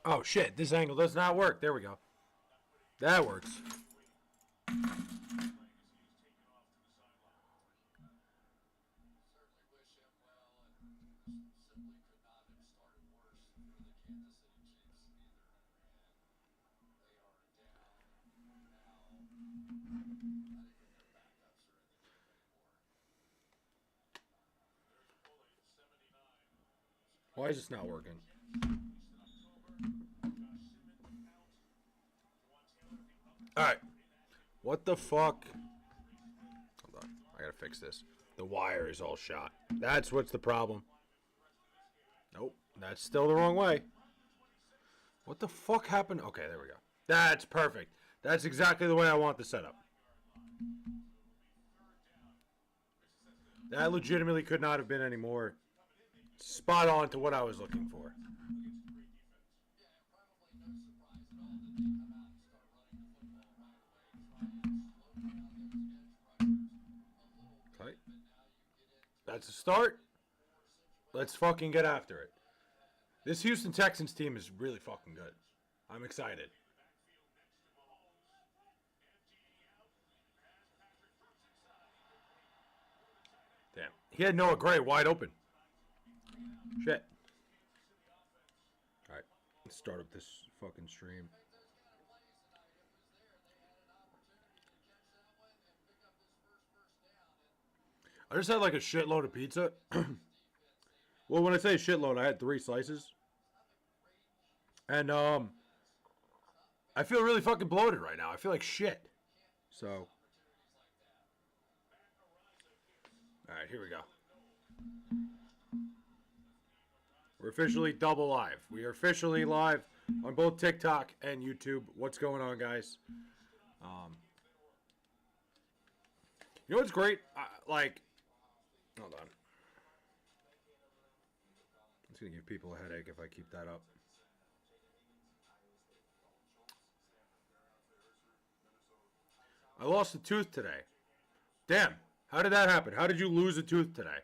Oh, shit. This angle does not work. There we go. That works. Why is this not working? Alright. What the fuck? Hold on. I gotta fix this. The wire is all shot. That's what's the problem. Nope. That's still the wrong way. What the fuck happened? Okay, there we go. That's perfect. That's exactly the way I want the setup. That legitimately could not have been any more spot on to what I was looking for. Okay. That's a start. Let's fucking get after it. This Houston Texans team is really fucking good. I'm excited. Damn. He had Noah Gray wide open. Shit. Alright. Let's start up this fucking stream. I just had like a shitload of pizza. Well, when I say shitload, I had 3 slices. And I feel really fucking bloated right now. I feel like shit. So alright, here we go. We're officially double live. We are officially live on both TikTok and YouTube. What's going on, guys? You know what's great? Hold on. It's going to give people a headache if I keep that up. I lost a tooth today. Damn. How did that happen? How did you lose a tooth today?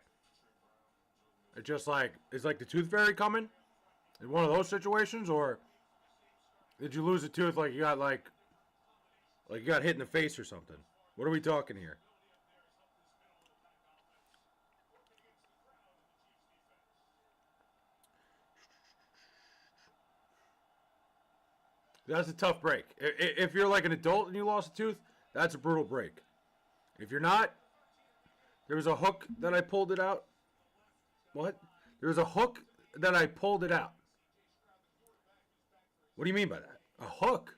It's just like, is like the tooth fairy coming? In one of those situations? Or did you lose a tooth like you got you got hit in the face or something? What are we talking here? That's a tough break. If you're like an adult and you lost a tooth, that's a brutal break. If you're not, there was a hook that I pulled it out. What? There was a hook that I pulled it out. What do you mean by that? A hook?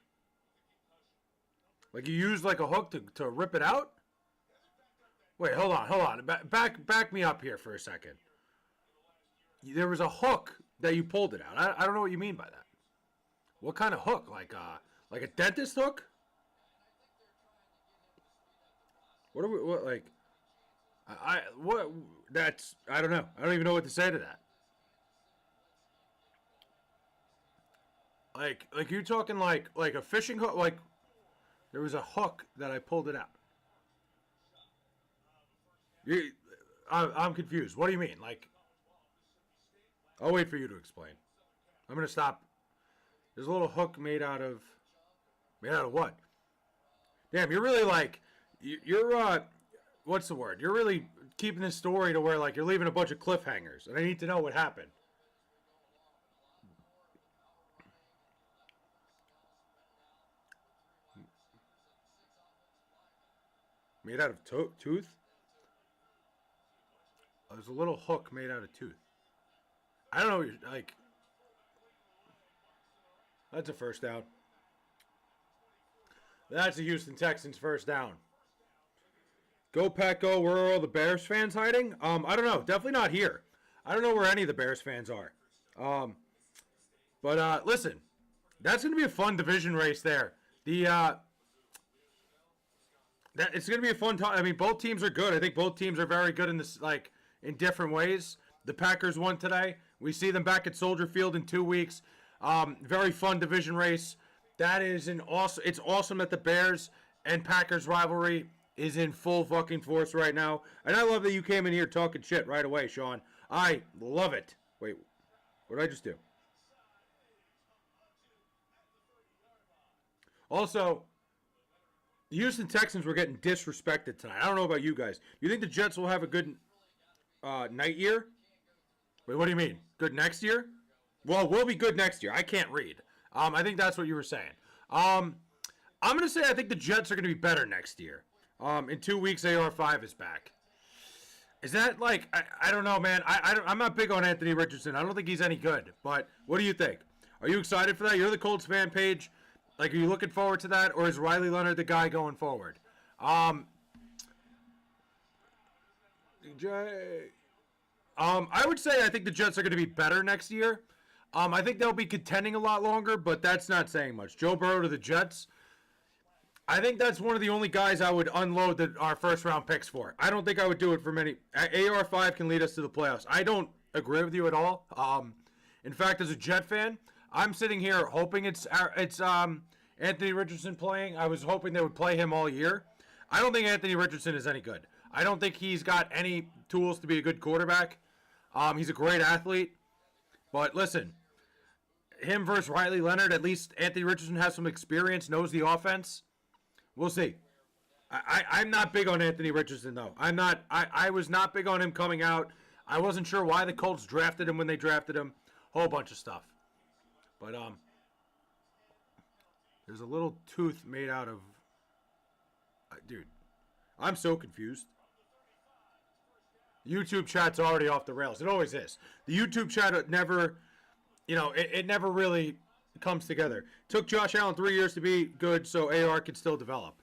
Like you used like a hook to rip it out? Wait, hold on. Back me up here for a second. There was a hook that you pulled it out. I don't know what you mean by that. What kind of hook? Like a dentist hook? What are we what like what that's I don't know. I don't even know what to say to that. Like you talking like a fishing hook? Like there was a hook that I pulled it out. I'm confused. What do you mean? Like I'll wait for you to explain. I'm gonna stop. There's a little hook made out of what? Damn, you're really like you're what's the word? You're really keeping this story to where like you're leaving a bunch of cliffhangers, and I need to know what happened. Made out of tooth? Oh, there's a little hook made out of tooth. I don't know what you're like. That's a first down. That's a Houston Texans first down. Go Pack Go. Where are all the Bears fans hiding? I don't know. Definitely not here. I don't know where any of the Bears fans are. But listen, that's going to be a fun division race there. It's going to be a fun time. I mean, both teams are good. I think both teams are very good in this, like in different ways. The Packers won today. We see them back at Soldier Field in 2 weeks. Very fun division race. That is an awesome. It's awesome that the Bears and Packers rivalry is in full fucking force right now. And I love that you came in here talking shit right away, Sean. I love it. Wait, what did I just do? Also, the Houston Texans were getting disrespected tonight. I don't know about you guys. You think the Jets will have a good night year? Wait, what do you mean? Good next year? Well, we'll be good next year. I can't read. I think that's what you were saying. I'm going to say I think the Jets are going to be better next year. In 2 weeks, AR5 is back. Is that like, I don't know, man. I'm not big on Anthony Richardson. I don't think he's any good. But what do you think? Are you excited for that? You're the Colts fan page. Like, are you looking forward to that? Or is Riley Leonard the guy going forward? I would say I think the Jets are going to be better next year. I think they'll be contending a lot longer, but that's not saying much. Joe Burrow to the Jets. I think that's one of the only guys I would unload our first-round picks for. I don't think I would do it for many. AR5 can lead us to the playoffs. I don't agree with you at all. In fact, as a Jet fan, I'm sitting here hoping it's Anthony Richardson playing. I was hoping they would play him all year. I don't think Anthony Richardson is any good. I don't think he's got any tools to be a good quarterback. He's a great athlete. But listen, him versus Riley Leonard, at least Anthony Richardson has some experience, knows the offense. We'll see. I'm not big on Anthony Richardson, though. I was not big on him coming out. I wasn't sure why the Colts drafted him when they drafted him. Whole bunch of stuff. But, there's a little tooth made out of... dude, I'm so confused. YouTube chat's already off the rails. It always is. The YouTube chat never, it never really comes together. It took Josh Allen 3 years to be good so AR could still develop.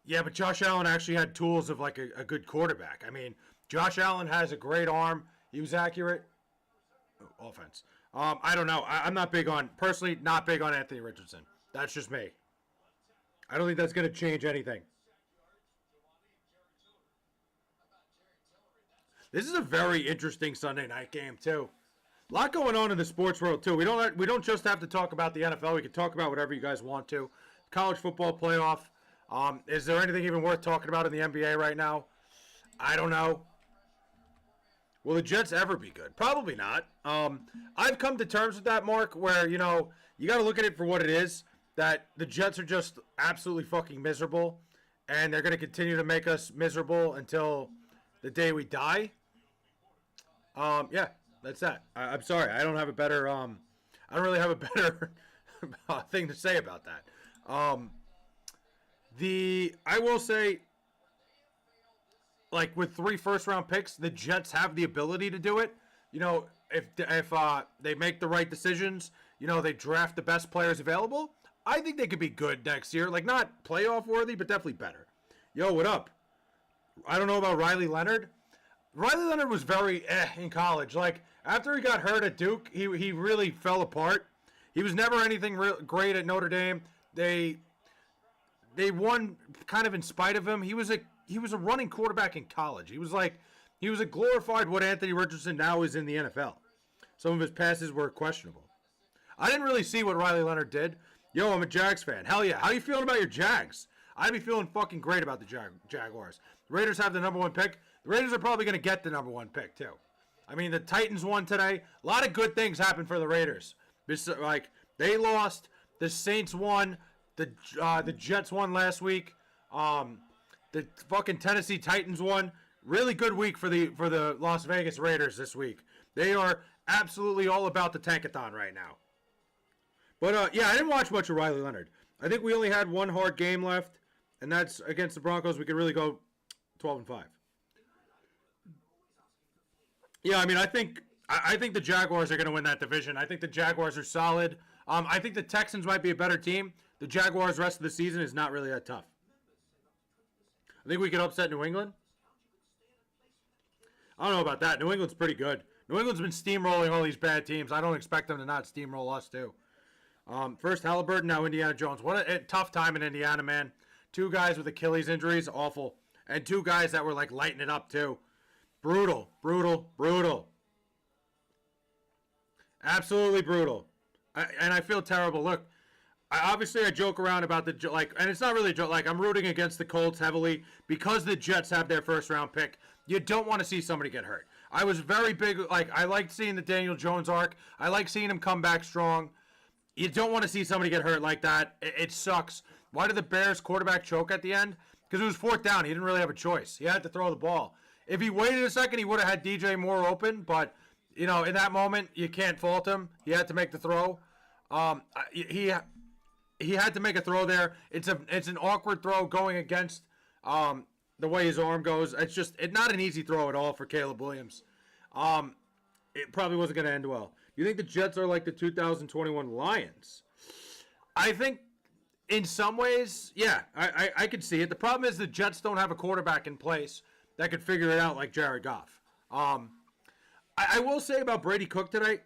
Yeah, but Josh Allen actually had tools of like a good quarterback. I mean, Josh Allen has a great arm. He was accurate. Oh, offense. I don't know. I'm not big on, personally, not big on Anthony Richardson. That's just me. I don't think that's going to change anything. This is a very interesting Sunday night game, too. A lot going on in the sports world, too. We don't just have to talk about the NFL. We can talk about whatever you guys want to. College football playoff. Is there anything even worth talking about in the NBA right now? I don't know. Will the Jets ever be good? Probably not. I've come to terms with that, Mark, where, you got to look at it for what it is, that the Jets are just absolutely fucking miserable, and they're going to continue to make us miserable until the day we die. Yeah, that's that. I'm sorry. I don't have a better, I don't really have a better thing to say about that. I will say, like, with 3 first-round picks, the Jets have the ability to do it. If they make the right decisions, they draft the best players available, I think they could be good next year. Like, not playoff-worthy, but definitely better. Yo, what up? I don't know about Riley Leonard. Riley Leonard was very in college. Like, after he got hurt at Duke, he really fell apart. He was never anything great at Notre Dame. They won kind of in spite of him. He was a running quarterback in college. He was a glorified what Anthony Richardson now is in the NFL. Some of his passes were questionable. I didn't really see what Riley Leonard did. Yo, I'm a Jags fan. Hell yeah. How you feeling about your Jags? I'd be feeling fucking great about the Jaguars. The Raiders have the number 1 pick. The Raiders are probably going to get the number 1 pick, too. I mean, the Titans won today. A lot of good things happened for the Raiders. Like, they lost. The Saints won. The Jets won last week. The fucking Tennessee Titans won. Really good week for the Las Vegas Raiders this week. They are absolutely all about the tankathon right now. But, yeah, I didn't watch much of Riley Leonard. I think we only had one hard game left, and that's against the Broncos. We could really go 12-5. Yeah, I mean, I think the Jaguars are going to win that division. I think the Jaguars are solid. I think the Texans might be a better team. The Jaguars' rest of the season is not really that tough. I think we could upset New England. I don't know about that. New England's pretty good. New England's been steamrolling all these bad teams. I don't expect them to not steamroll us, too. First Halliburton, now Indiana Jones. What a tough time in Indiana, man. 2 guys with Achilles injuries, awful. And 2 guys that were, like, lighting it up, too. Brutal, brutal, brutal. Absolutely brutal. And I feel terrible. Look, obviously I joke around about and it's not really a joke. Like, I'm rooting against the Colts heavily because the Jets have their first-round pick. You don't want to see somebody get hurt. I was very big, I liked seeing the Daniel Jones arc. I like seeing him come back strong. You don't want to see somebody get hurt like that. It sucks. Why did the Bears quarterback choke at the end? Because it was fourth down. He didn't really have a choice. He had to throw the ball. If he waited a second, he would have had DJ Moore open. But, in that moment, you can't fault him. He had to make the throw. He had to make a throw there. It's an awkward throw going against the way his arm goes. It's not an easy throw at all for Caleb Williams. It probably wasn't going to end well. You think the Jets are like the 2021 Lions? I think in some ways, yeah, I could see it. The problem is the Jets don't have a quarterback in place that could figure it out like Jared Goff. I will say about Brady Cook today,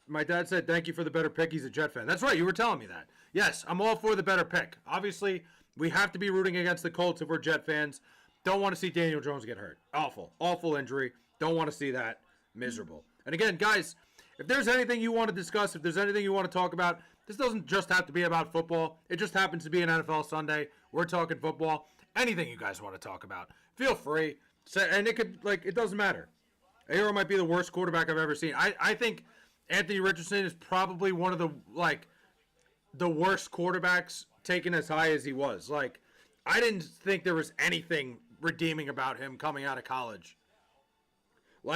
my dad said, thank you for the better pick. He's a Jet fan. That's right. You were telling me that. Yes, I'm all for the better pick. Obviously, we have to be rooting against the Colts if we're Jet fans. Don't want to see Daniel Jones get hurt. Awful. Awful injury. Don't want to see that. Miserable. And again, guys, if there's anything you want to discuss, if there's anything you want to talk about, this doesn't just have to be about football. It just happens to be an NFL Sunday. We're talking football. Anything you guys want to talk about, feel free. And it doesn't matter. Aero might be the worst quarterback I've ever seen. I think Anthony Richardson is probably one of the worst quarterbacks taken as high as he was. I didn't think there was anything redeeming about him coming out of college.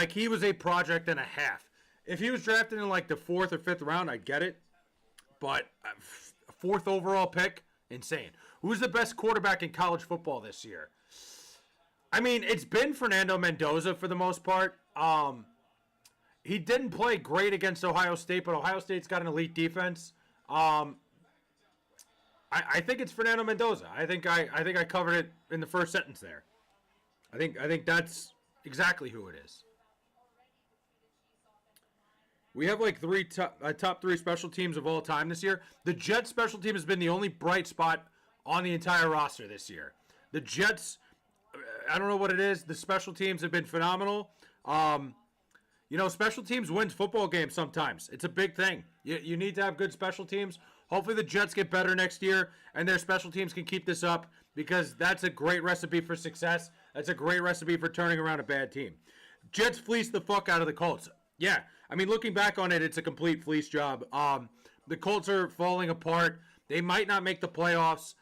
He was a project and a half. If he was drafted in the 4th or 5th round, I'd get it. But 4th overall pick, insane. Who's the best quarterback in college football this year? I mean, it's been Fernando Mendoza for the most part. He didn't play great against Ohio State, but Ohio State's got an elite defense. I think it's Fernando Mendoza. I think I covered it in the first sentence there. I think that's exactly who it is. We have top 3 special teams of all time this year. The Jets special team has been the only bright spot on the entire roster this year. The Jets, I don't know what it is. The special teams have been phenomenal. Special teams wins football games sometimes. It's a big thing. You need to have good special teams. Hopefully the Jets get better next year and their special teams can keep this up because that's a great recipe for success. That's a great recipe for turning around a bad team. Jets fleeced the fuck out of the Colts. Yeah, I mean, looking back on it, it's a complete fleece job. The Colts are falling apart. They might not make the playoffs.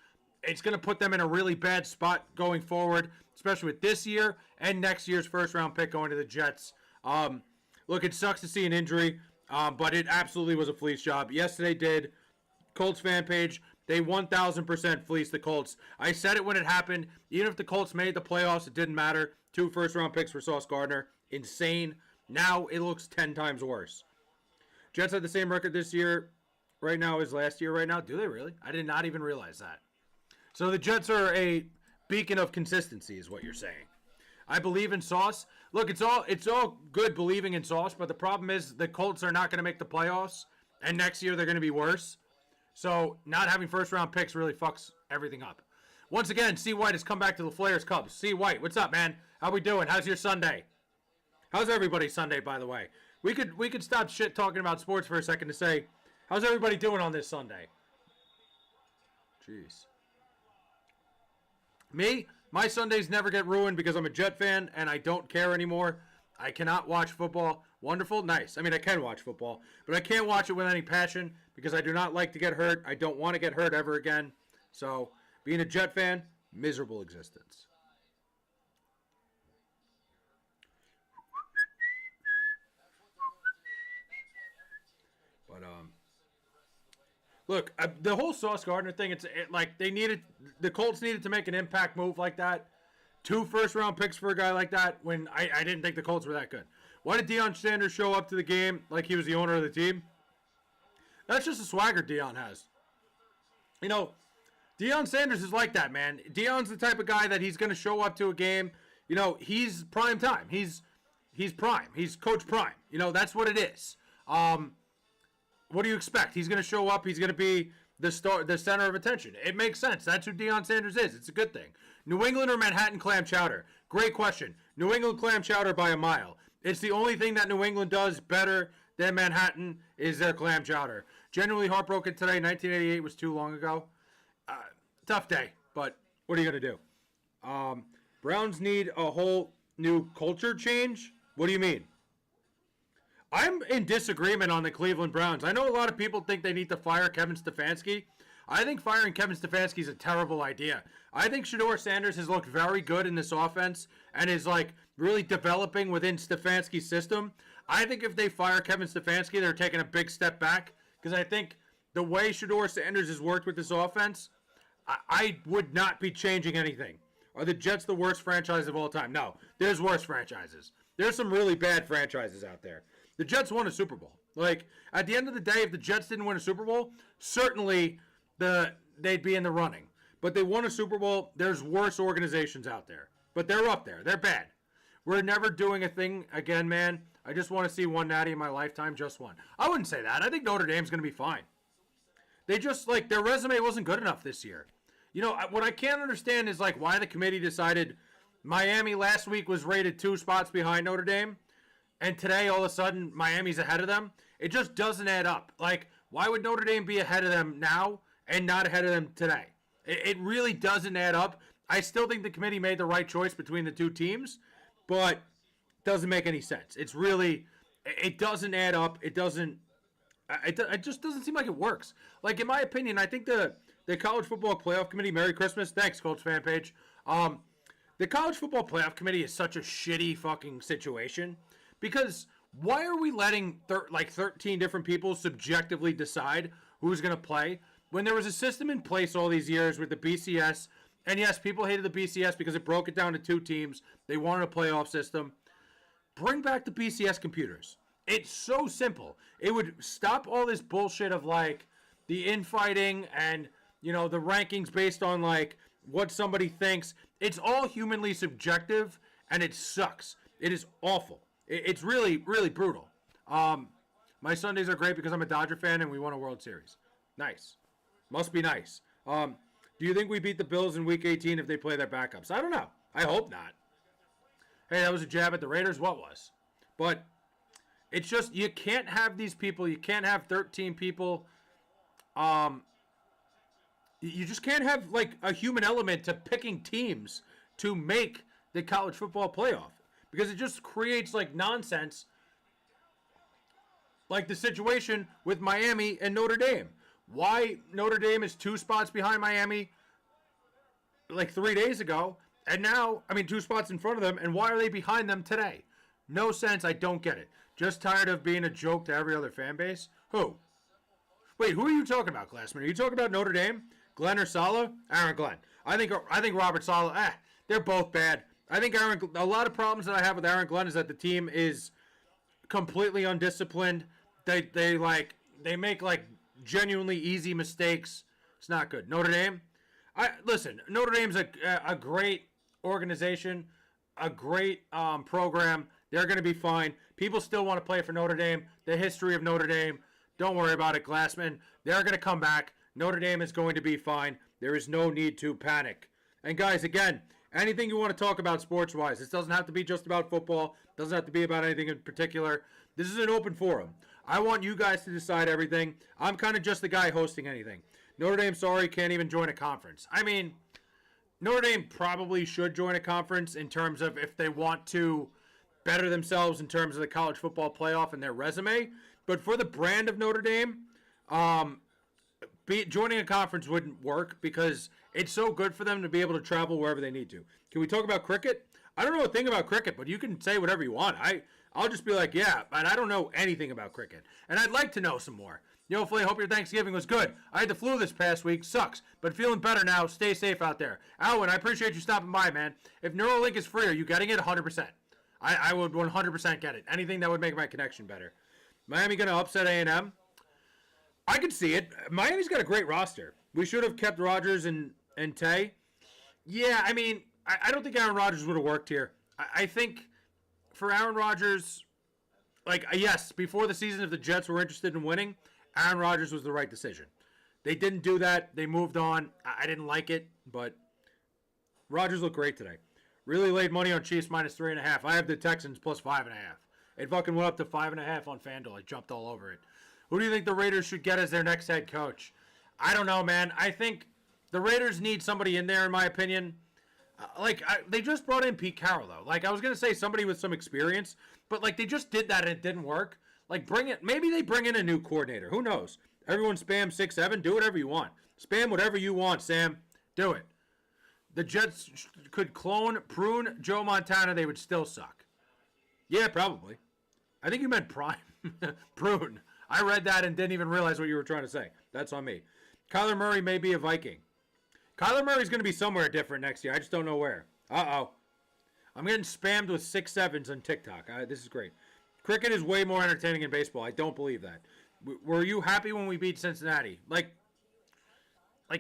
It's going to put them in a really bad spot going forward, especially with this year and next year's first-round pick going to the Jets. Look, it sucks to see an injury, but it absolutely was a fleece job. Yes, they did. Colts fan page, they 1,000% fleeced the Colts. I said it when it happened. Even if the Colts made the playoffs, it didn't matter. 2 first-round picks for Sauce Gardner. Insane. Now it looks 10 times worse. Jets had the same record this year right now as last year right now. Do they really? I did not even realize that. So the Jets are a beacon of consistency is what you're saying. I believe in Sauce. Look, it's all good believing in Sauce, but the problem is the Colts are not going to make the playoffs, and next year they're going to be worse. So not having first-round picks really fucks everything up. Once again, C. White has come back to the Flyers Cubs. C. White, what's up, man? How we doing? How's your Sunday? How's everybody's Sunday, by the way? We could stop shit talking about sports for a second to say, how's everybody doing on this Sunday? Jeez. Me, my Sundays never get ruined because I'm a Jet fan and I don't care anymore. I cannot watch football. Wonderful, nice. I mean, I can watch football, but I can't watch it with any passion because I do not like to get hurt. I don't want to get hurt ever again. So, being a Jet fan, miserable existence. But look, the whole Sauce Gardner thing, the Colts needed to make an impact move like that. 2 first-round picks for a guy like that when I didn't think the Colts were that good. Why did Deion Sanders show up to the game like he was the owner of the team? That's just a swagger Deion has. Deion Sanders is like that, man. Deion's the type of guy that he's going to show up to a game. He's prime time. He's prime. He's Coach Prime. That's what it is. What do you expect? He's going to show up. He's going to be the center of attention. It makes sense. That's who Deion Sanders is. It's a good thing. New England or Manhattan clam chowder? Great question. New England clam chowder by a mile. It's the only thing that New England does better than Manhattan is their clam chowder. Genuinely heartbroken today. 1988 was too long ago. Tough day, but what are you going to do? Browns need a whole new culture change? What do you mean? I'm in disagreement on the Cleveland Browns. I know a lot of people think they need to fire Kevin Stefanski. I think firing Kevin Stefanski is a terrible idea. I think Shedeur Sanders has looked very good in this offense and is like really developing within Stefanski's system. I think if they fire Kevin Stefanski, they're taking a big step back because I think the way Shedeur Sanders has worked with this offense, I would not be changing anything. Are the Jets the worst franchise of all time? No, there's worse franchises. There's some really bad franchises out there. The Jets won a Super Bowl. Like, at the end of the day, if the Jets didn't win a Super Bowl, certainly they'd be in the running. But they won a Super Bowl. There's worse organizations out there. But they're up there. They're bad. We're never doing a thing again, man. I just want to see one natty in my lifetime, just one. I wouldn't say that. I think Notre Dame's going to be fine. They just, like, their resume wasn't good enough this year. You know, what I can't understand is, like, why the committee decided Miami last week was rated 2 spots behind Notre Dame, and today, all of a sudden, Miami's ahead of them. It just doesn't add up. Like, why would Notre Dame be ahead of them now and not ahead of them today? It really doesn't add up. I still think the committee made the right choice between the two teams, but it doesn't make any sense. It's really, it doesn't add up. It doesn't, it just doesn't seem like it works. Like, in my opinion, I think the College Football Playoff Committee, Merry Christmas, thanks, Colts fan page. The College Football Playoff Committee is such a shitty fucking situation because why are we letting 13 different people subjectively decide who's going to play when there was a system in place all these years with the BCS? And yes, people hated the BCS because it broke it down to 2 teams. They wanted a playoff system. Bring back the BCS computers. It's so simple. It would stop all this bullshit of like the infighting and, you know, the rankings based on like what somebody thinks. It's all humanly subjective and it sucks. It is awful. It's really, really brutal. My Sundays are great because I'm a Dodger fan and we won a World Series. Nice. Must be nice. Do you think we beat the Bills in Week 18 if they play their backups? I don't know. I hope not. Hey, that was a jab at the Raiders. What was? But it's just, you can't have these people. You can't have 13 people. You just can't have, like, a human element to picking teams to make the college football playoff. Because it just creates, like, nonsense. Like the situation with Miami and Notre Dame. Why Notre Dame is 2 spots behind Miami like 3 days ago. And now, 2 spots in front of them. And why are they behind them today? No sense. I don't get it. Just tired of being a joke to every other fan base? Who? Wait, who are you talking about, Glassman? Are you talking about Notre Dame? Glenn or Saleh? Aaron Glenn. I think Robert Saleh, they're both bad. I think a lot of problems that I have with Aaron Glenn is that the team is completely undisciplined. They make like genuinely easy mistakes. It's not good. Notre Dame? Listen, Notre Dame's a great organization, a great program. They're going to be fine. People still want to play for Notre Dame. The history of Notre Dame. Don't worry about it, Glassman. They're going to come back. Notre Dame is going to be fine. There is no need to panic. And guys, again, anything you want to talk about sports-wise, this doesn't have to be just about football. It doesn't have to be about anything in particular. This is an open forum. I want you guys to decide everything. I'm kind of just the guy hosting anything. Notre Dame, sorry, can't even join a conference. Notre Dame probably should join a conference in terms of if they want to better themselves in terms of the college football playoff and their resume. But for the brand of Notre Dame, joining a conference wouldn't work because it's so good for them to be able to travel wherever they need to. Can we talk about cricket? I don't know a thing about cricket, but you can say whatever you want. I'll just be like, yeah, but I don't know anything about cricket. And I'd like to know some more. Yo, Fley, hope your Thanksgiving was good. I had the flu this past week. Sucks. But feeling better now. Stay safe out there. Alwyn, I appreciate you stopping by, man. If Neuralink is free, are you getting it? 100%. I would 100% get it. Anything that would make my connection better. Miami going to upset A&M? I could see it. Miami's got a great roster. We should have kept Rodgers and Tay. Yeah, I don't think Aaron Rodgers would have worked here. I think for Aaron Rodgers, yes, before the season, if the Jets were interested in winning, Aaron Rodgers was the right decision. They didn't do that. They moved on. I didn't like it, but Rodgers looked great today. Really laid money on Chiefs minus 3.5. I have the Texans plus 5.5. It fucking went up to 5.5 on FanDuel. I jumped all over it. Who do you think the Raiders should get as their next head coach? I don't know, man. I think the Raiders need somebody in there, in my opinion. They just brought in Pete Carroll, though. I was going to say somebody with some experience, but, they just did that and it didn't work. Like, bring it. Maybe they bring in a new coordinator. Who knows? Everyone spam 6-7. Do whatever you want. Spam whatever you want, Sam. Do it. The Jets could prune Joe Montana. They would still suck. Yeah, probably. I think you meant prime. Prune. I read that and didn't even realize what you were trying to say. That's on me. Kyler Murray may be a Viking. Kyler Murray's going to be somewhere different next year. I just don't know where. Uh-oh. I'm getting spammed with 6-7s on TikTok. This is great. Cricket is way more entertaining than baseball. I don't believe that. Were you happy when we beat Cincinnati? Like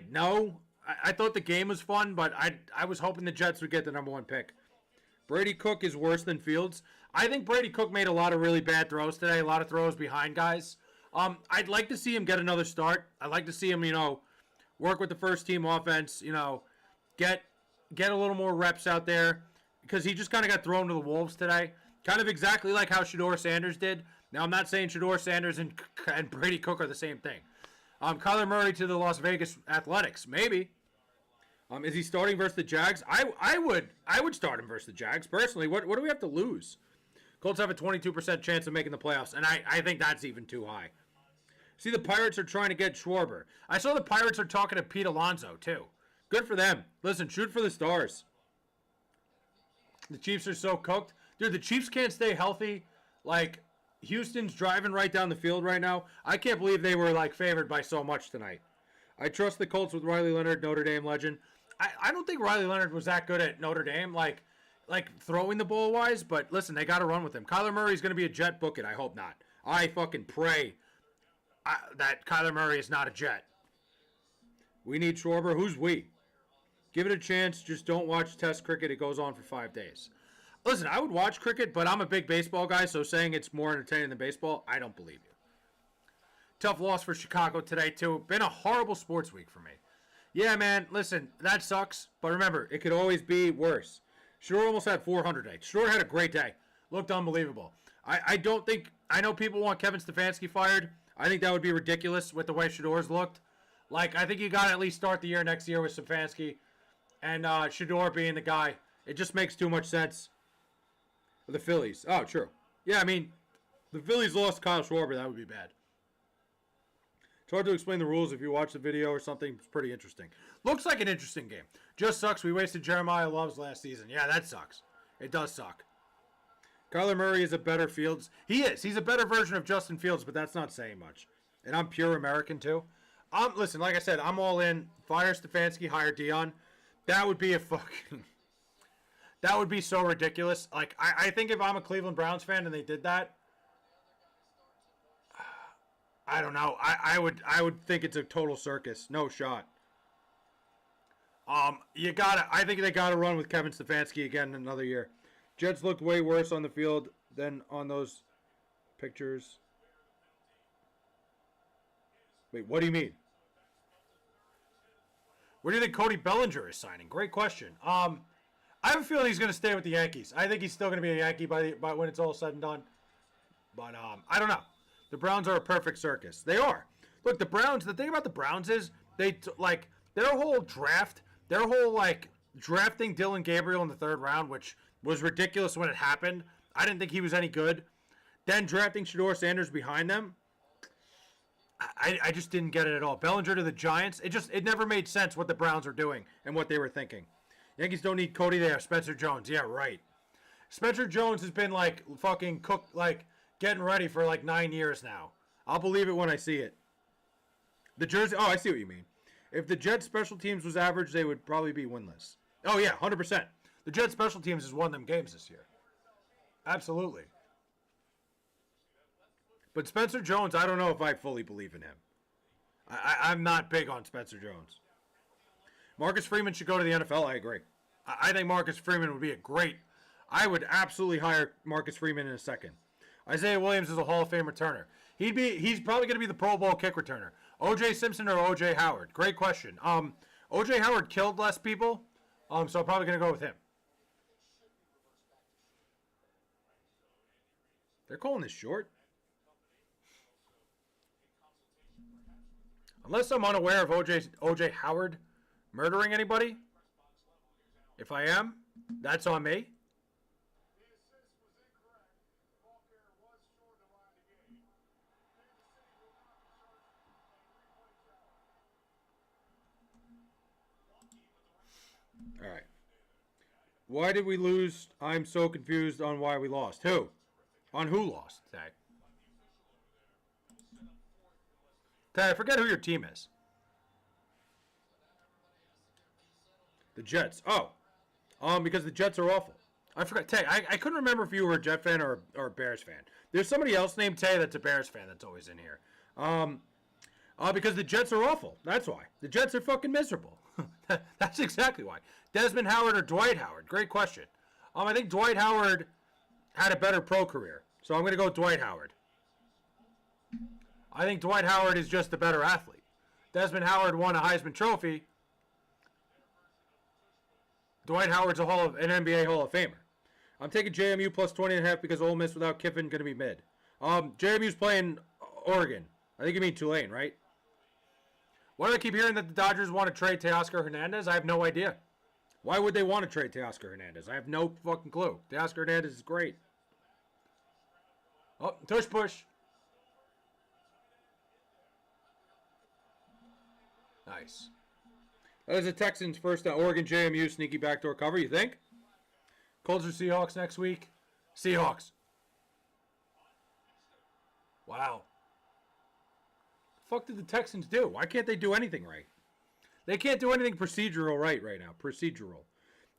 no. I thought the game was fun, but I was hoping the Jets would get the number 1 pick. Brady Cook is worse than Fields. I think Brady Cook made a lot of really bad throws today. A lot of throws behind guys. I'd like to see him get another start. I'd like to see him, work with the first team offense. Get a little more reps out there because he just kind of got thrown to the wolves today. Kind of exactly like how Shedeur Sanders did. Now, I'm not saying Shedeur Sanders and Brady Cook are the same thing. Kyler Murray to the Las Vegas Athletics, maybe. Is he starting versus the Jags? I would start him versus the Jags personally. What do we have to lose? Colts have a 22% chance of making the playoffs, and I think that's even too high. See, the Pirates are trying to get Schwarber. I saw the Pirates are talking to Pete Alonso too. Good for them. Listen, shoot for the stars. The Chiefs are so cooked. Dude, the Chiefs can't stay healthy. Like, Houston's driving right down the field right now. I can't believe they were, favored by so much tonight. I trust the Colts with Riley Leonard, Notre Dame legend. I don't think Riley Leonard was that good at Notre Dame, like throwing the ball wise, but listen, they got to run with him. Kyler Murray's going to be a Jet. Book it. I hope not. I fucking pray that Kyler Murray is not a Jet. We need Schwarber. Who's we? Give it a chance. Just don't watch Test cricket. It goes on for 5 days. Listen, I would watch cricket, but I'm a big baseball guy, so saying it's more entertaining than baseball, I don't believe you. Tough loss for Chicago today, too. Been a horrible sports week for me. Yeah, man, listen, that sucks, but remember, it could always be worse. Shedeur almost had 400 today. Shedeur had a great day. Looked unbelievable. I know people want Kevin Stefanski fired. I think that would be ridiculous with the way Shedeur's looked. I think you got to at least start the year next year with Stefanski and Shedeur being the guy. It just makes too much sense. The Phillies. Oh, true. Yeah, I mean, the Phillies lost Kyle Schwarber. That would be bad. It's hard to explain the rules if you watch the video or something. It's pretty interesting. Looks like an interesting game. Just sucks we wasted Jeremiah Love's last season. Yeah, that sucks. It does suck. Kyler Murray is a better Fields. He is. He's a better version of Justin Fields, but that's not saying much. And I'm pure American, too. Listen, like I said, I'm all in. Fire Stefanski, hire Dion. That would be a fucking... That would be so ridiculous. I think if I'm a Cleveland Browns fan and they did that, I don't know. I would think it's a total circus. No shot. I think they gotta run with Kevin Stefanski again another year. Jets looked way worse on the field than on those pictures. Wait, what do you mean? Where do you think Cody Bellinger is signing? Great question. I have a feeling he's going to stay with the Yankees. I think he's still going to be a Yankee by when it's all said and done. But I don't know. The Browns are a perfect circus. They are. Look, the Browns, the thing about the Browns is their whole draft, drafting Dylan Gabriel in the 3rd round, which was ridiculous when it happened. I didn't think he was any good. Then drafting Shedeur Sanders behind them. I just didn't get it at all. Bellinger to the Giants. It never made sense what the Browns were doing and what they were thinking. Yankees don't need Cody. They have Spencer Jones. Yeah, right. Spencer Jones has been fucking cooked, getting ready for 9 years now. I'll believe it when I see it. The jersey. Oh, I see what you mean. If the Jets special teams was average, they would probably be winless. Oh yeah, 100%. The Jets special teams has won them games this year. Absolutely. But Spencer Jones, I don't know if I fully believe in him. I'm not big on Spencer Jones. Marcus Freeman should go to the NFL. I agree. I think Marcus Freeman would be a great. I would absolutely hire Marcus Freeman in a second. Isaiah Williams is a Hall of Fame returner. He's probably going to be the Pro Bowl kick returner. O.J. Simpson or O.J. Howard? Great question. O.J. Howard killed less people, so I'm probably going to go with him. They're calling this short. Unless I'm unaware of O.J. Howard murdering anybody. If I am, that's on me. All right. Why did we lose? I'm so confused on why we lost. Who? On who lost, Tag? Tag, I forget who your team is. The Jets. Oh. Because the Jets are awful. I forgot. Tay, I couldn't remember if you were a Jet fan or a Bears fan. There's somebody else named Tay that's a Bears fan that's always in here. Because the Jets are awful. That's why. The Jets are fucking miserable. That's exactly why. Desmond Howard or Dwight Howard? Great question. I think Dwight Howard had a better pro career. So I'm going to go Dwight Howard. I think Dwight Howard is just a better athlete. Desmond Howard won a Heisman Trophy. Dwight Howard's an NBA Hall of Famer. I'm taking JMU plus 20.5 because Ole Miss without Kiffin going to be mid. JMU's playing Oregon. I think you mean Tulane, right? Why do I keep hearing that the Dodgers want to trade Teoscar Hernandez? I have no idea. Why would they want to trade Teoscar Hernandez? I have no fucking clue. Teoscar Hernandez is great. Oh, tush push. Nice. That is the Texans' first Oregon JMU sneaky backdoor cover, you think? Colts or Seahawks next week? Seahawks. Wow. The fuck did the Texans do? Why can't they do anything right? They can't do anything procedural right now. Procedural.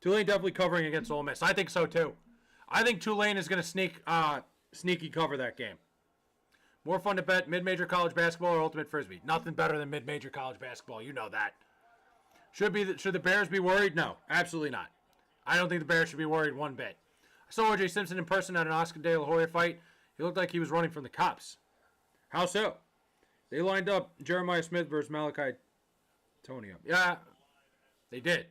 Tulane definitely covering against Ole Miss. I think so too. I think Tulane is going to sneaky cover that game. More fun to bet mid-major college basketball or ultimate frisbee. Nothing better than mid-major college basketball. You know that. Should the Bears be worried? No, absolutely not. I don't think the Bears should be worried one bit. I saw O.J. Simpson in person at an Oscar De La Hoya fight. He looked like he was running from the cops. How so? They lined up Jeremiah Smith versus Malachi Tony up. Yeah, they did.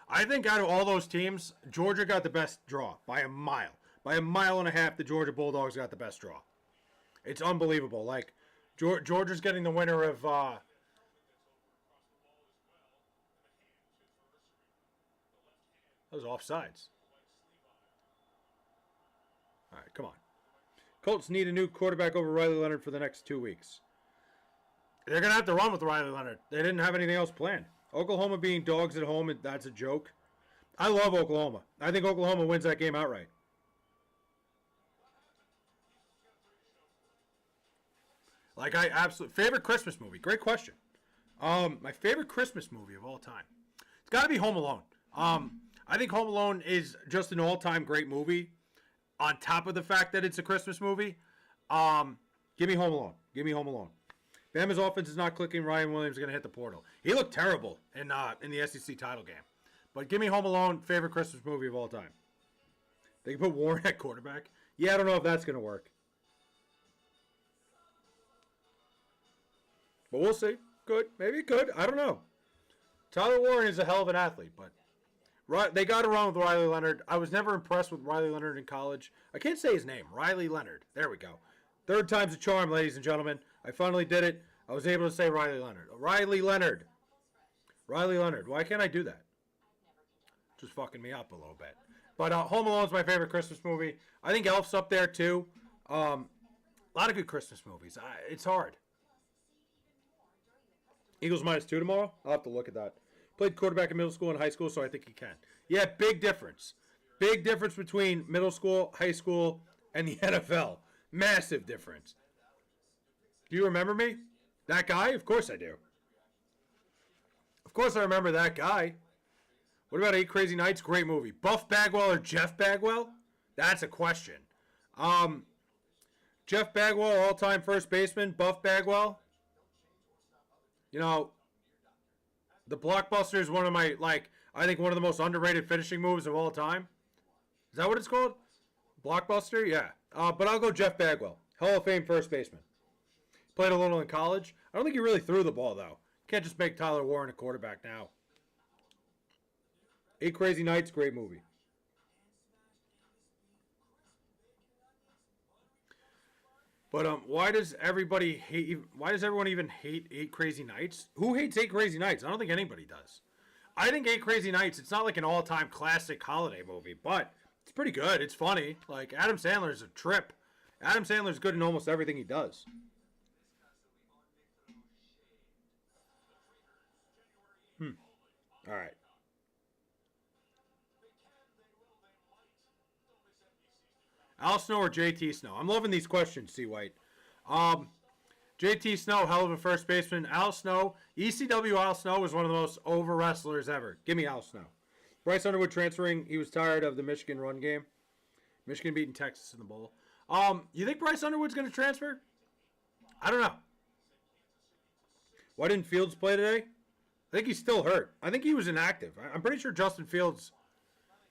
I think out of all those teams, Georgia got the best draw by a mile. By a mile and a half, the Georgia Bulldogs got the best draw. It's unbelievable. Like, Georgia's getting the winner of... that was offsides. All right, come on. Colts need a new quarterback over Riley Leonard for the next 2 weeks. They're going to have to run with Riley Leonard. They didn't have anything else planned. Oklahoma being dogs at home, that's a joke. I love Oklahoma. I think Oklahoma wins that game outright. Like, I absolutely... Favorite Christmas movie? Great question. My favorite Christmas movie of all time. It's got to be Home Alone. I think Home Alone is just an all-time great movie. On top of the fact that it's a Christmas movie, give me Home Alone. Give me Home Alone. Bama's offense is not clicking. Ryan Williams is going to hit the portal. He looked terrible in the SEC title game. But give me Home Alone, favorite Christmas movie of all time. They can put Warren at quarterback. Yeah, I don't know if that's going to work. But we'll see. Could. Maybe it could. I don't know. Tyler Warren is a hell of an athlete, but they got around with Riley Leonard. I was never impressed with Riley Leonard in college. I can't say his name. Riley Leonard. There we go. Third time's a charm, ladies and gentlemen. I finally did it. I was able to say Riley Leonard. Riley Leonard. Riley Leonard. Why can't I do that? Just fucking me up a little bit. But Home Alone's my favorite Christmas movie. I think Elf's up there too. A lot of good Christmas movies. It's hard. Eagles -2 tomorrow? I'll have to look at that. Played quarterback in middle school and high school, so I think he can. Yeah, big difference. Big difference between middle school, high school, and the NFL. Massive difference. Do you remember me? That guy? Of course I do. Of course I remember that guy. What about 8 Crazy Nights? Great movie. Buff Bagwell or Jeff Bagwell? That's a question. Jeff Bagwell, all-time first baseman. Buff Bagwell. You know, the Blockbuster is one of my, I think one of the most underrated finishing moves of all time. Is that what it's called? Blockbuster? Yeah. But I'll go Jeff Bagwell. Hall of Fame first baseman. Played a little in college. I don't think he really threw the ball, though. Can't just make Tyler Warren a quarterback now. 8 Crazy Nights, great movie. But why does everyone even hate 8 Crazy Nights? Who hates 8 Crazy Nights? I don't think anybody does. I think 8 Crazy Nights, it's not like an all-time classic holiday movie, but it's pretty good. It's funny. Like, Adam Sandler's a trip. Adam Sandler's good in almost everything he does. All right. Al Snow or JT Snow? I'm loving these questions, C. White. Um, JT Snow, hell of a first baseman. Al Snow, ECW Al Snow was one of the most over wrestlers ever. Give me Al Snow. Bryce Underwood transferring. He was tired of the Michigan run game. Michigan beating Texas in the bowl. You think Bryce Underwood's going to transfer? I don't know. Why didn't Fields play today? I think he's still hurt. I think he was inactive. I'm pretty sure Justin Fields,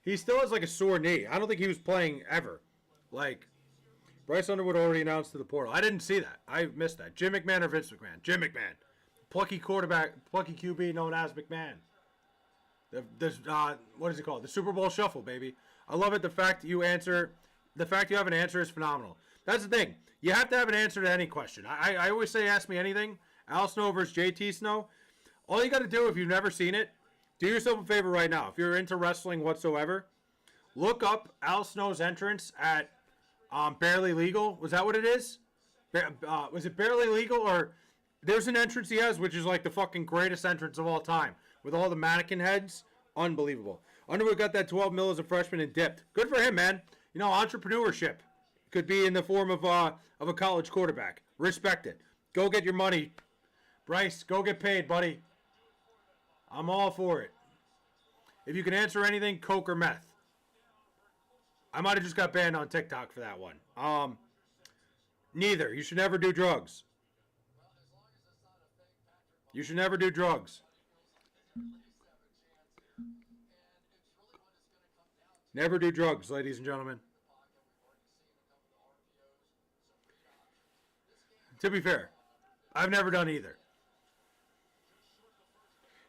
he still has like a sore knee. I don't think he was playing ever. Like, Bryce Underwood already announced to the portal. I didn't see that. I missed that. Jim McMahon or Vince McMahon? Jim McMahon. Plucky quarterback, plucky QB known as McMahon. What is it called? The Super Bowl Shuffle, baby. I love it. The fact you have an answer is phenomenal. That's the thing. You have to have an answer to any question. I always say, ask me anything. Al Snow versus JT Snow. All you got to do, if you've never seen it, do yourself a favor right now. If you're into wrestling whatsoever, look up Al Snow's entrance at Barely Legal. Was that what it is? Was it Barely Legal? Or there's an entrance he has, which is like the fucking greatest entrance of all time. With all the mannequin heads. Unbelievable. Underwood got that 12 mil as a freshman and dipped. Good for him, man. You know, entrepreneurship could be in the form of a college quarterback. Respect it. Go get your money. Bryce, go get paid, buddy. I'm all for it. If you can answer anything, coke or meth. I might have just got banned on TikTok for that one. Neither. You should never do drugs. You should never do drugs. Never do drugs, ladies and gentlemen. To be fair, I've never done either.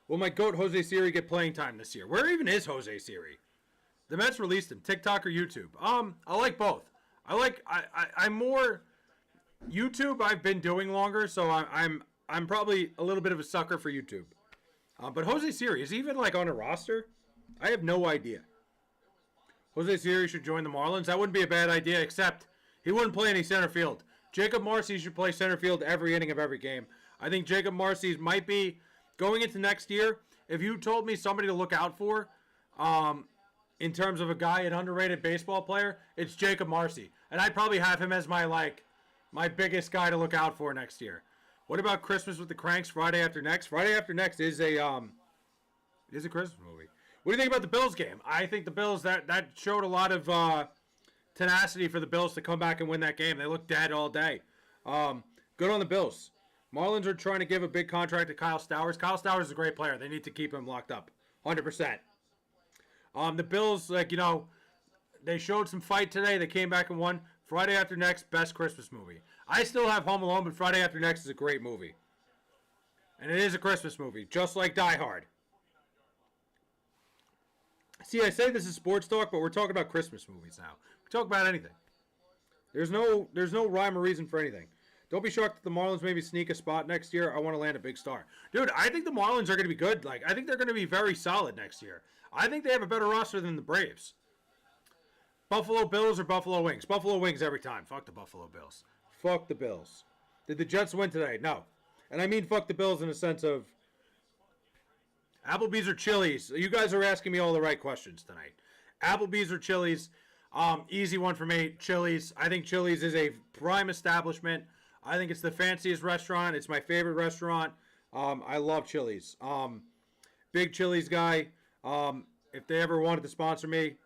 Will my GOAT Jose Siri get playing time this year? Where even is Jose Siri? The Mets released him. TikTok or YouTube? I like both. I'm more YouTube. I've been doing longer, so I'm probably a little bit of a sucker for YouTube. But Jose Siri, is he even like on a roster? I have no idea. Jose Siri should join the Marlins. That wouldn't be a bad idea, except he wouldn't play any center field. Jacob Marcy should play center field every inning of every game. I think Jacob Marcy might be, going into next year, if you told me somebody to look out for, in terms of a guy, an underrated baseball player, it's Jacob Marcy. And I'd probably have him as my biggest guy to look out for next year. What about Christmas with the Cranks, Friday After Next? Friday After Next is a Christmas movie. What do you think about the Bills game? I think the Bills, that showed a lot of tenacity for the Bills to come back and win that game. They looked dead all day. Good on the Bills. Marlins are trying to give a big contract to Kyle Stowers. Kyle Stowers is a great player. They need to keep him locked up. 100%. The Bills, they showed some fight today. They came back and won. Friday After Next, best Christmas movie. I still have Home Alone, but Friday After Next is a great movie. And it is a Christmas movie, just like Die Hard. See, I say this is sports talk, but we're talking about Christmas movies now. We talk about anything. There's no rhyme or reason for anything. Don't be shocked if the Marlins maybe sneak a spot next year. I want to land a big star. Dude, I think the Marlins are going to be good. I think they're going to be very solid next year. I think they have a better roster than the Braves. Buffalo Bills or Buffalo Wings? Buffalo Wings every time. Fuck the Buffalo Bills. Fuck the Bills. Did the Jets win today? No. And I mean fuck the Bills in the sense of Applebee's or Chili's. You guys are asking me all the right questions tonight. Applebee's or Chili's? Easy one for me. Chili's. I think Chili's is a prime establishment. I think it's the fanciest restaurant. It's my favorite restaurant. I love Chili's. Big Chili's guy. If they ever wanted to sponsor me,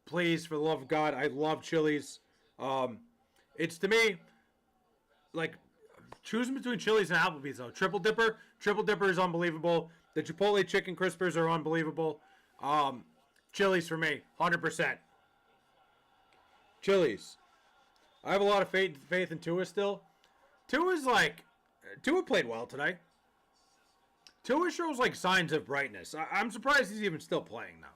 please, for the love of God, I love Chili's. It's, to me, choosing between Chili's and Applebee's, though. Triple Dipper is unbelievable. The Chipotle Chicken Crispers are unbelievable. Chili's for me, 100%. Chili's. I have a lot of faith in Tua still. Tua played well today. Tua shows signs of brightness. I'm surprised he's even still playing though.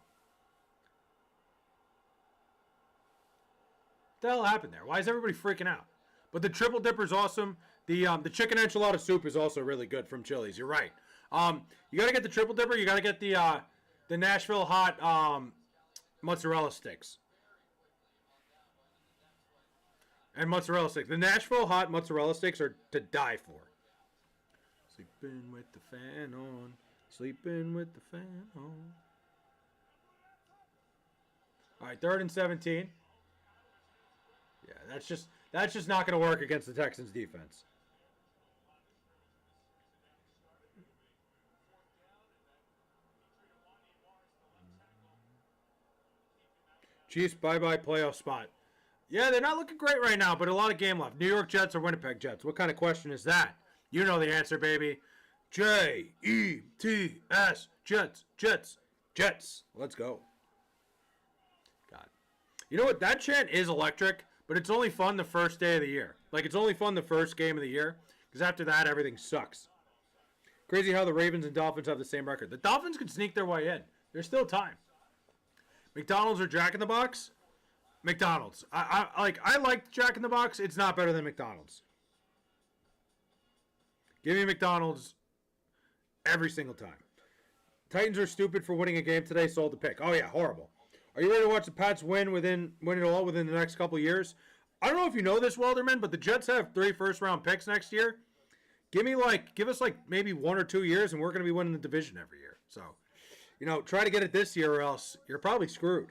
What the hell happened there? Why is everybody freaking out? But the Triple Dipper's awesome. The chicken enchilada soup is also really good from Chili's. You're right. You got to get the Triple Dipper. You got to get the Nashville hot mozzarella sticks. And mozzarella sticks. The Nashville hot mozzarella sticks are to die for. Sleeping with the fan on. Sleeping with the fan on. All right, 3rd and 17. Yeah, that's just not going to work against the Texans defense. Chiefs bye-bye playoff spot. Yeah, they're not looking great right now, but a lot of game left. New York Jets or Winnipeg Jets? What kind of question is that? You know the answer, baby. Jets, Jets, Jets, Jets. Let's go. God. You know what? That chant is electric, but it's only fun the first day of the year. Like, it's only fun the first game of the year, because after that, everything sucks. Crazy how the Ravens and Dolphins have the same record. The Dolphins can sneak their way in. There's still time. McDonald's or Jack in the Box? McDonald's. I like Jack in the Box. It's not better than McDonald's. Give me McDonald's every single time. Titans are stupid for winning a game today. Sold the pick. Oh yeah, horrible. Are you ready to watch the Pats win it all within the next couple of years? I don't know if you know this, Welderman, but the Jets have 3 first-round picks next year. Give us maybe 1 or 2 years, and we're going to be winning the division every year. So, try to get it this year, or else you're probably screwed.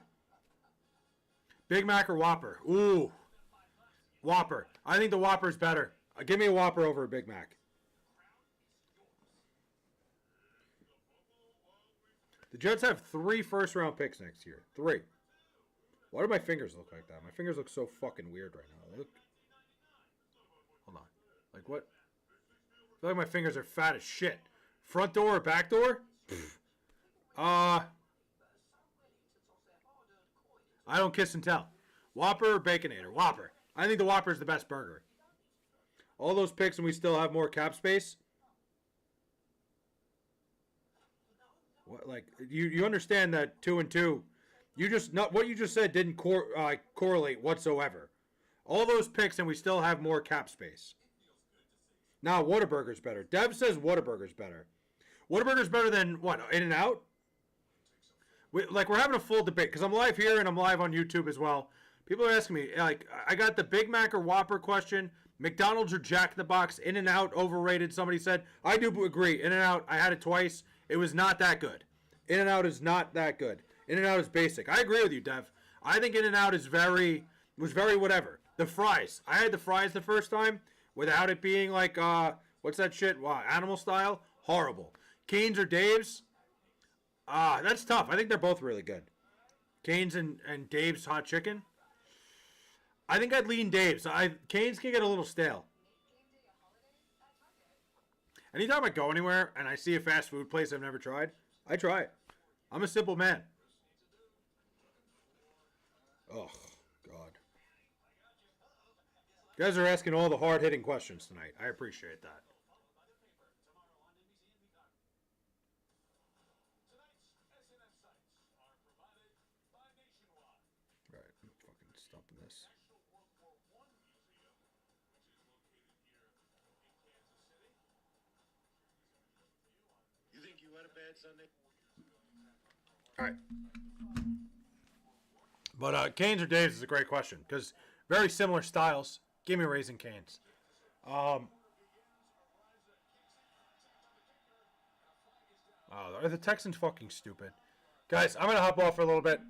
Big Mac or Whopper? Ooh, Whopper. I think the Whopper's better. Give me a Whopper over a Big Mac. The Jets have 3 first-round picks next year. 3. Why do my fingers look like that? My fingers look so fucking weird right now. Look. Hold on. Like what? I feel like my fingers are fat as shit. Front door or back door? I don't kiss and tell. Whopper or Baconator? Whopper. I think the Whopper is the best burger. All those picks and we still have more cap space? What, like, you understand that 2 and 2, what you just said didn't correlate whatsoever. All those picks and we still have more cap space. Now Whataburger's better. Dev says Whataburger's better. Whataburger's better than what? In-N-Out? We're having a full debate because I'm live here and I'm live on YouTube as well. People are asking me, like, I got the Big Mac or Whopper question. McDonald's or Jack in the Box? In-N-Out overrated. Somebody said. I do agree. In-N-Out. I had it twice. It was not that good. In-N-Out is not that good. In-N-Out is basic. I agree with you, Dev. I think In-N-Out was very whatever. The fries. I had the fries the first time without it being like, what's that shit? Wow, animal style? Horrible. Cane's or Dave's? That's tough. I think they're both really good. Cane's and Dave's hot chicken? I think I'd lean Dave's. Cane's can get a little stale. Anytime I go anywhere and I see a fast food place I've never tried, I try it. I'm a simple man. Oh, God. You guys are asking all the hard-hitting questions tonight. I appreciate that. Right, I'm fucking stopping this. You think you had a bad Sunday? All right. But Cane's or Dave's is a great question because very similar styles. Give me Raising Cane's. Are the Texans fucking stupid? Guys, I'm going to hop off for a little bit.